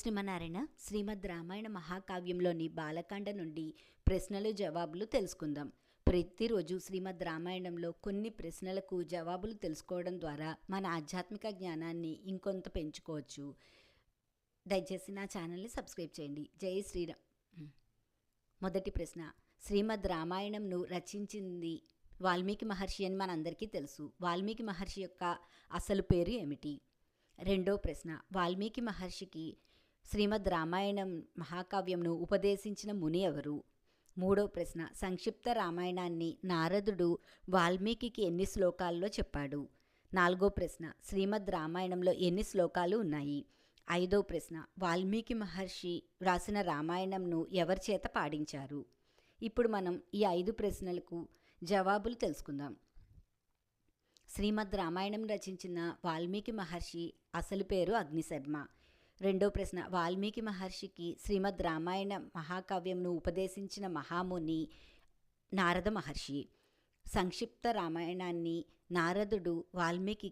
శ్రీమన్నారాయణ. శ్రీమద్ రామాయణ మహాకావ్యంలోని బాలకాండ నుండి ప్రశ్నలు జవాబులు తెలుసుకుందాం. ప్రతిరోజు శ్రీమద్ రామాయణంలో కొన్ని ప్రశ్నలకు జవాబులు తెలుసుకోవడం ద్వారా మన ఆధ్యాత్మిక జ్ఞానాన్ని ఇంకొంత పెంచుకోవచ్చు. దయచేసి నా ఛానల్ని సబ్స్క్రైబ్ చేయండి. జై శ్రీరామ్. మొదటి ప్రశ్న, శ్రీమద్ రామాయణంను రచించింది వాల్మీకి మహర్షి అని మనందరికీ తెలుసు. వాల్మీకి మహర్షి యొక్క అసలు పేరు ఏమిటి? రెండో ప్రశ్న, వాల్మీకి మహర్షికి శ్రీమద్ రామాయణం మహాకావ్యంను ఉపదేశించిన ముని ఎవరు? మూడో ప్రశ్న, సంక్షిప్త రామాయణాన్ని నారదుడు వాల్మీకి ఎన్ని శ్లోకాల్లో చెప్పాడు? నాలుగో ప్రశ్న, శ్రీమద్ రామాయణంలో ఎన్ని శ్లోకాలు ఉన్నాయి? ఐదో ప్రశ్న, వాల్మీకి మహర్షి వ్రాసిన రామాయణంను ఎవరి చేత పాడించారు? ఇప్పుడు మనం ఈ 5 ప్రశ్నలకు జవాబులు తెలుసుకుందాం. శ్రీమద్ రామాయణం రచించిన వాల్మీకి మహర్షి అసలు పేరు అగ్నిశర్మ. రెండో ప్రశ్న, వాల్మీకి మహర్షికి శ్రీమద్ రామాయణ మహాకావ్యంను ఉపదేశించిన మహాముని నారద మహర్షి. సంక్షిప్త రామాయణాన్ని నారదుడు వాల్మీకి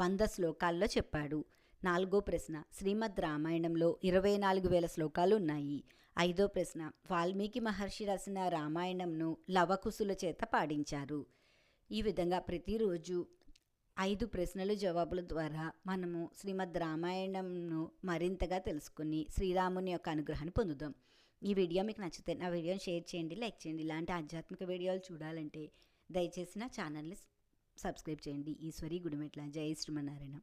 100 శ్లోకాల్లో చెప్పాడు. నాలుగో ప్రశ్న, శ్రీమద్ రామాయణంలో 24,000 శ్లోకాలు ఉన్నాయి. ఐదో ప్రశ్న, వాల్మీకి మహర్షి రాసిన రామాయణంను లవకుశుల చేత పాడించారు. ఈ విధంగా ప్రతిరోజు 5 ప్రశ్నలు జవాబుల ద్వారా మనము శ్రీమద్ రామాయణంను మరింతగా తెలుసుకుని శ్రీరాముని యొక్క అనుగ్రహాన్ని పొందుదాం. ఈ వీడియో మీకు నచ్చితే నా వీడియోని షేర్ చేయండి, లైక్ చేయండి. ఇలాంటి ఆధ్యాత్మిక వీడియోలు చూడాలంటే దయచేసి నా ఛానల్ని సబ్స్క్రైబ్ చేయండి. ఈశ్వరి గుడిమెట్ల. జై శ్రీమన్నారాయణ.